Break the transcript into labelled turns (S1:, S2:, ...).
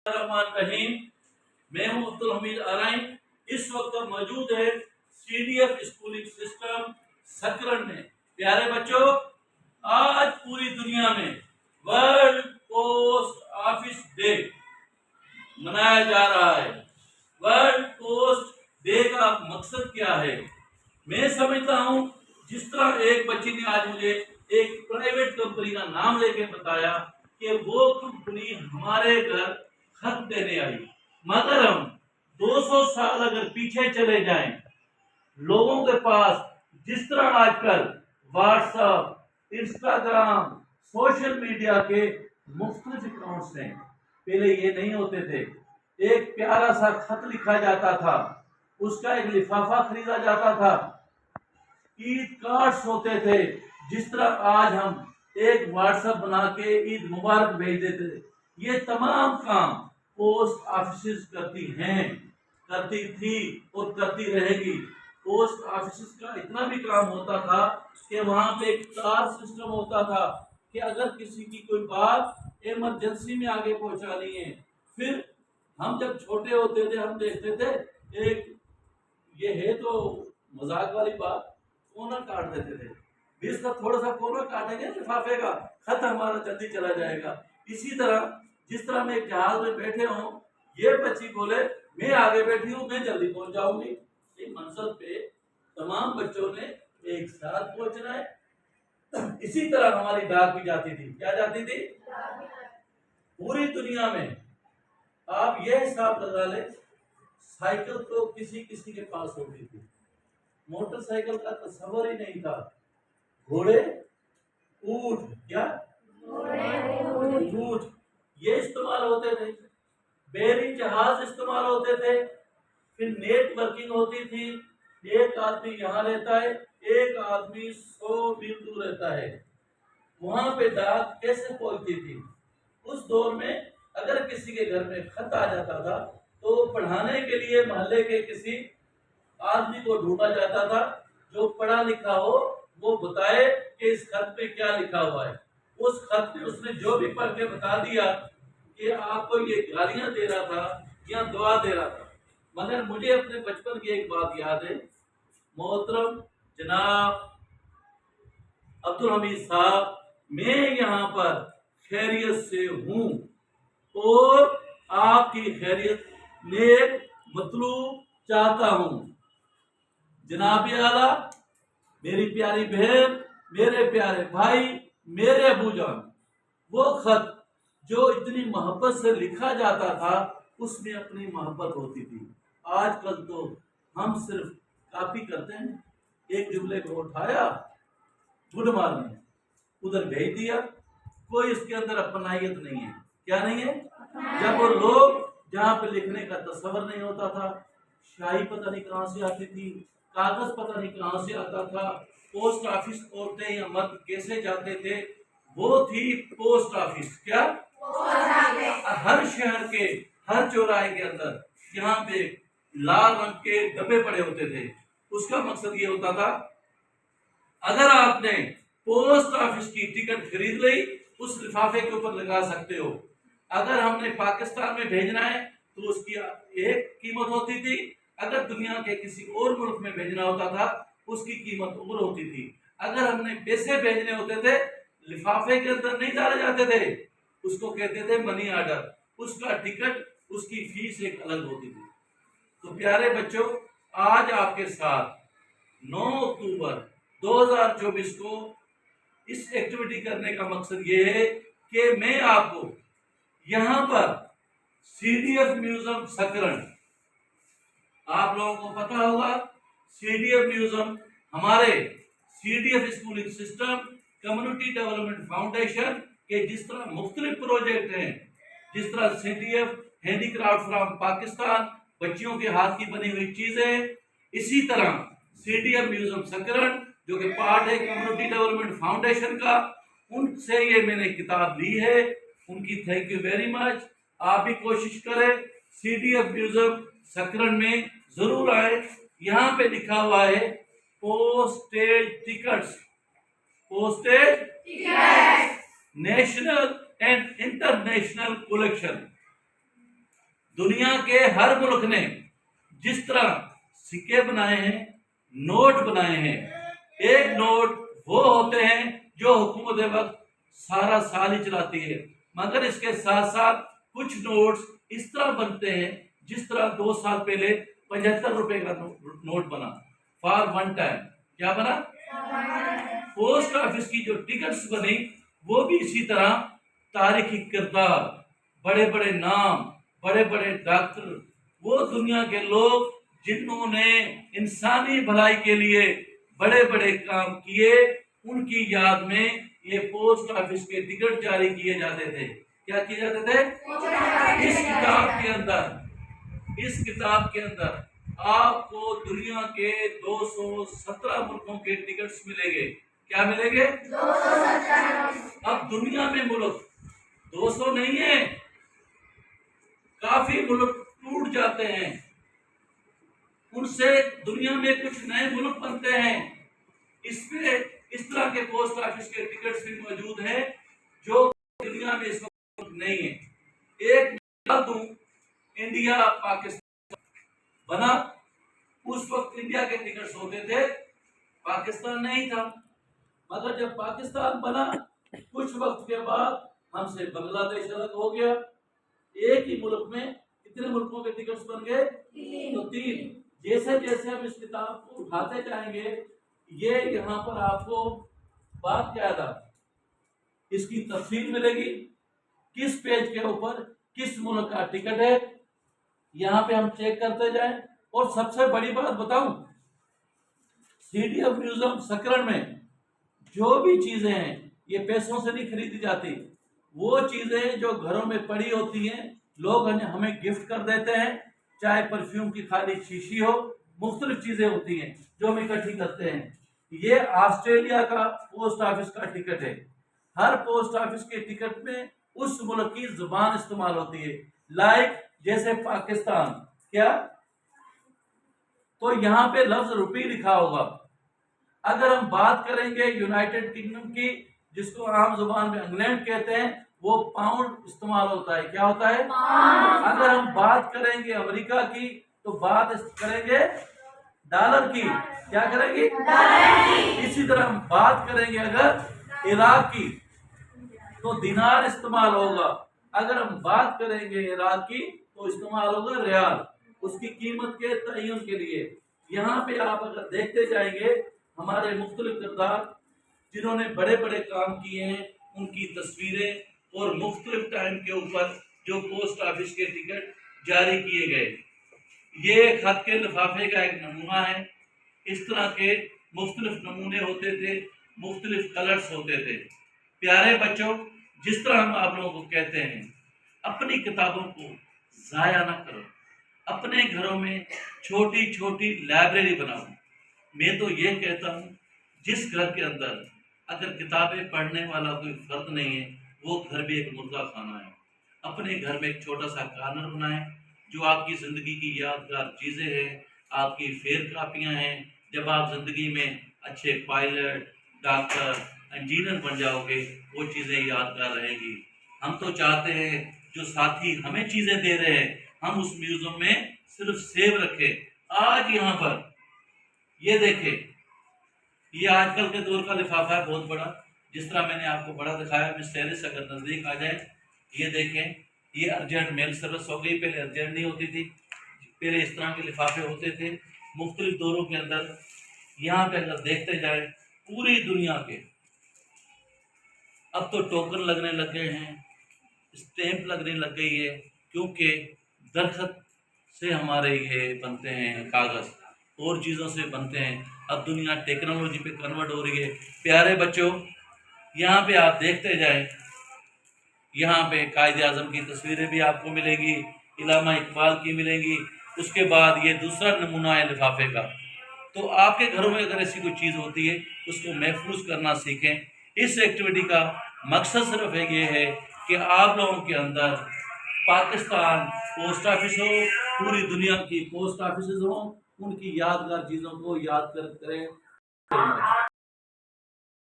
S1: रहीम। मैं हूं अब्दुल हमीद आराइन। इस वक्त मौजूद है सीडीएफ स्कूलिंग सिस्टम सकरन में। प्यारे बच्चों, आज पूरी दुनिया में वर्ल्ड पोस्ट ऑफिस डे मनाया जा रहा है। वर्ल्ड पोस्ट डे का मकसद क्या है? मैं समझता हूं, जिस तरह एक बच्ची ने आज मुझे एक प्राइवेट कंपनी का नाम लेके बताया कि वो कंपनी हमारे घर खत देने आई, मगर हम 200 साल अगर पीछे चले जाएं, लोगों के पास जिस तरह आजकल व्हाट्सएप, इंस्टाग्राम, सोशल मीडिया के मुख्तलिफ अकाउंट्स हैं, पहले ये नहीं होते थे। एक प्यारा सा खत लिखा जाता था, उसका एक लिफाफा खरीदा जाता था, ईद कार्ड्स होते थे। जिस तरह आज हम एक व्हाट्सएप बना के ईद मुबारक भेज देते थे, ये तमाम काम पोस्ट ऑफिस करती हैं, करती थी और करती रहेगी। पोस्ट ऑफिस का इतना भी काम होता था कि वहां पे एक तार सिस्टम होता था कि अगर किसी की कोई बात इमरजेंसी में आगे पहुंचानी है, फिर हम जब छोटे होते थे हम देखते थे, एक ये है तो मजाक वाली बात, कोना काट देते थे। इसका थोड़ा सा कोना काटेंगे लिफाफे का, खत हमारा जल्दी चला जाएगा। इसी तरह जिस तरह मैं एक जहाज में बैठे हूँ, ये बच्ची बोले मैं आगे बैठी हूँ, मैं जल्दी पहुंच जाऊंगी। एक मंजिल पे तमाम बच्चों ने एक साथ पहुंचना है। इसी तरह हमारी डाक भी जाती थी। क्या जाती थी? पूरी दुनिया में आप ये हिसाब लगा ले, साइकिल तो किसी किसी के पास होती थी, मोटरसाइकिल का तस्वर ही नहीं था। घोड़े, ऊंट, क्या ऊंट ये इस्तेमाल होते थे। बेरी जहाज इस्तेमाल होते थे। फिर नेटवर्किंग होती थी, एक आदमी यहाँ रहता है, एक आदमी 100 मील दूर रहता है। वहां पे डाक कैसे पहुंचती थी? उस दौर में अगर किसी के घर में खत आ जाता था तो पढ़ाने के लिए मोहल्ले के किसी आदमी को ढूंढा जाता था जो पढ़ा लिखा हो, वो बताए कि इस खत पे क्या लिखा हुआ है। उस खत में उसने जो भी पढ़ के बता दिया कि आपको ये गालियां दे रहा था या दुआ दे रहा था। मगर मुझे अपने बचपन की एक बात याद है। मोहतरम जनाब अब्दुल हमीद साहब, मैं यहाँ पर खैरियत से हूँ और आपकी खैरियत नेक मतलूब चाहता हूँ। जनाब आला, मेरी प्यारी बहन, मेरे प्यारे भाई, मेरे अबूजान, वो खत जो इतनी मोहब्बत से लिखा जाता था उसमें अपनी मोहब्बत होती थी। आजकल तो हम सिर्फ कॉपी करते हैं, एक जुमले को उठाया, गुड मॉर्निंग, उधर भेज दिया, कोई इसके अंदर अपनायत नहीं है। क्या नहीं है? जब वो लोग जहाँ पे लिखने का तस्वर नहीं होता था, शाही पता नहीं कहाँ से आती थी, कागज पता नहीं कहाँ से आता था, पोस्ट ऑफिस औरतें या मर्द कैसे जाते थे, वो थी पोस्ट ऑफिस। क्या? हर शहर के हर चौराहे के अंदर यहाँ पे लाल रंग के डब्बे पड़े होते थे। उसका मकसद ये होता था, अगर आपने पोस्ट ऑफिस की टिकट खरीद ली, उस लिफाफे के ऊपर लगा सकते हो। अगर हमने पाकिस्तान में भेजना है तो उसकी एक कीमत होती थी, अगर दुनिया के किसी और मुल्क में भेजना होता था उसकी कीमत और होती थी। अगर हमने पैसे भेजने होते थे, लिफाफे के अंदर नहीं डाले जाते थे, उसको कहते थे मनी ऑर्डर, उसका टिकट, उसकी फीस एक अलग होती थी। तो प्यारे बच्चों, आज आपके साथ 9 अक्टूबर 2024 को इस एक्टिविटी करने का मकसद ये है कि मैं आपको यहाँ पर सीडीएफ म्यूजियम सकरन, आप लोगों को पता होगा सीडीएफ म्यूजियम हमारे CDF schooling system community development foundation के जिस तरह मुख्तलिफ प्रोजेक्ट हैं, जिस तरह सीडीएफ हैंडीक्राफ्ट फ्रॉम पाकिस्तान, बच्चियों के हाथ की बनी हुई चीजें, इसी तरह सीडीएफ म्यूजियम सकरन जो कि पार्ट है कम्युनिटी डेवलपमेंट फाउंडेशन का, उनसे ये मैंने किताब ली है। उनकी थैंक यू वेरी मच। आप भी कोशिश करें, सीडीएफ म्यूजियम सकरन में जरूर आए। यहाँ पे लिखा हुआ है postage tickets, postage national and international collection. दुनिया के हर मुल्क ने जिस तरह सिक्के बनाए हैं, नोट बनाए हैं, एक नोट वो होते हैं जो हुकूमत वक्त सारा साल ही चलाती है, मगर इसके साथ साथ कुछ नोट्स इस तरह बनते हैं जिस तरह 2 साल पहले 75 रुपए का नोट बना फॉर वन टाइम। क्या बना? पोस्ट ऑफिस की जो टिकट्स बनी वो भी इसी तरह तारीखी किरदार, बड़े बड़े नाम, बड़े बड़े डॉक्टर, वो दुनिया के लोग जिन्होंने इंसानी भलाई के लिए बड़े बड़े काम किए, उनकी याद में ये पोस्ट ऑफिस के टिकट जारी किए जाते थे। क्या किए जाते थे? इस किताब के अंदर आपको दुनिया के 217 मुल्कों के टिकट्स मिलेंगे। क्या मिलेंगे? 217। अब दुनिया में मुल्क 200 नहीं है, काफी मुल्क टूट जाते हैं, उनसे दुनिया में कुछ नए मुल्क बनते हैं। इसमें इस तरह के पोस्ट ऑफिस के टिकट्स भी मौजूद हैं जो दुनिया में इस वक्त नहीं है। एक मिसाल दूं, इंडिया पाकिस्तान बना, उस वक्त इंडिया के टिकट्स होते थे, पाकिस्तान नहीं था। मगर जब पाकिस्तान बना कुछ वक्त के बाद हमसे बांग्लादेश अलग हो गया। एक ही मुल्क में कितने मुल्कों के टिकट्स बन गए? तो 3। जैसे जैसे हम इस किताब को उठाते जाएंगे, ये यहाँ पर आपको बात क्या था, इसकी तफसील मिलेगी, किस पेज के ऊपर किस मुल्क का टिकट है, यहाँ पे हम चेक करते जाएं। और सबसे बड़ी बात बताऊं, CDF म्यूजियम सकरण में जो भी चीजें हैं ये पैसों से नहीं खरीदी जाती। वो चीजें जो घरों में पड़ी होती हैं लोग हमें गिफ्ट कर देते हैं, चाहे परफ्यूम की खाली शीशी हो, मुख्तलिफ चीजें होती हैं जो हम इकट्ठी करते हैं। ये ऑस्ट्रेलिया का पोस्ट ऑफिस का टिकट है। हर पोस्ट ऑफिस के टिकट में उस मुल्क की जुबान इस्तेमाल होती है, लाइक जैसे पाकिस्तान, क्या तो यहाँ पे लफ्ज रुपी लिखा होगा। अगर हम बात करेंगे यूनाइटेड किंगडम की, जिसको आम जुबान में इंग्लैंड कहते हैं, वो पाउंड इस्तेमाल होता है। क्या होता है? अगर हम बात करेंगे अमेरिका की तो बात करेंगे डॉलर की। क्या करेंगे? इसी तरह हम बात करेंगे अगर इराक की तो दिनार इस्तेमाल होगा। अगर हम बात करेंगे इराक की तो इस्तेमाल होगा रियाल, उसकी कीमत के तयन के लिए। यहाँ पे आप अगर देखते जाएंगे हमारे मुख्तलिफ किरदार जिन्होंने बड़े बड़े काम किए हैं, उनकी तस्वीरें और मुख्तलिफ टाइम के ऊपर जो पोस्ट ऑफिस के टिकट जारी किए गए। ये खत के लिफाफे का एक नमूना है। इस तरह के मुख्तलिफ नमूने होते थे, मुख्तलिफ कलर्स होते थे। प्यारे बच्चों, जिस तरह हम आप लोगों को कहते हैं, अपनी किताबों को ज़ाया ना करो, अपने घरों में छोटी छोटी लाइब्रेरी बनाओ। मैं तो ये कहता हूँ, जिस घर के अंदर अगर किताबें पढ़ने वाला कोई फर्द नहीं है, वो घर भी एक मुर्गा खाना है। अपने घर में एक छोटा सा कॉर्नर बनाएं, जो आपकी ज़िंदगी की यादगार चीज़ें हैं, आपकी फेर कापियाँ हैं। जब आप ज़िंदगी में अच्छे पायलट, डॉक्टर, इंजीनियर बन जाओगे, वो चीज़ें यादगार रहेगी। हम तो चाहते हैं जो साथी हमें चीज़ें दे रहे हैं, हम उस म्यूजियम में सिर्फ सेव रखें। आज यहाँ पर ये देखें, ये आजकल के दौर का लिफाफा है बहुत बड़ा, जिस तरह मैंने आपको बड़ा दिखाया। मिस्टर से अगर नज़दीक आ जाए, ये देखें, ये अर्जेंट मेल सर्विस हो गई, पहले अर्जेंट नहीं होती थी, पहले इस तरह के लिफाफे होते थे मुख्तलिफ दौरों के अंदर। यहाँ पे अगर देखते जाए पूरी दुनिया के, अब तो टोकन लगने लग गए हैं, स्टैंप लगने लग गई है, क्योंकि दरखत से हमारे ये बनते हैं कागज़, और चीज़ों से बनते हैं। अब दुनिया टेक्नोलॉजी पे कन्वर्ट हो रही है। प्यारे बच्चों, यहाँ पे आप देखते जाएं, यहाँ पे कायदे आज़म की तस्वीरें भी आपको मिलेंगी, इलामा इकबाल की मिलेंगी। उसके बाद ये दूसरा नमूना है लिफाफे का। तो आपके घरों में अगर ऐसी कोई चीज़ होती है, उसको महफूज करना सीखें। इस एक्टिविटी का मकसद सिर्फ ये है कि आप लोगों के अंदर पाकिस्तान पोस्ट ऑफिस हो, पूरी दुनिया की पोस्ट ऑफिस हो, उनकी यादगार चीज़ों को याद करें।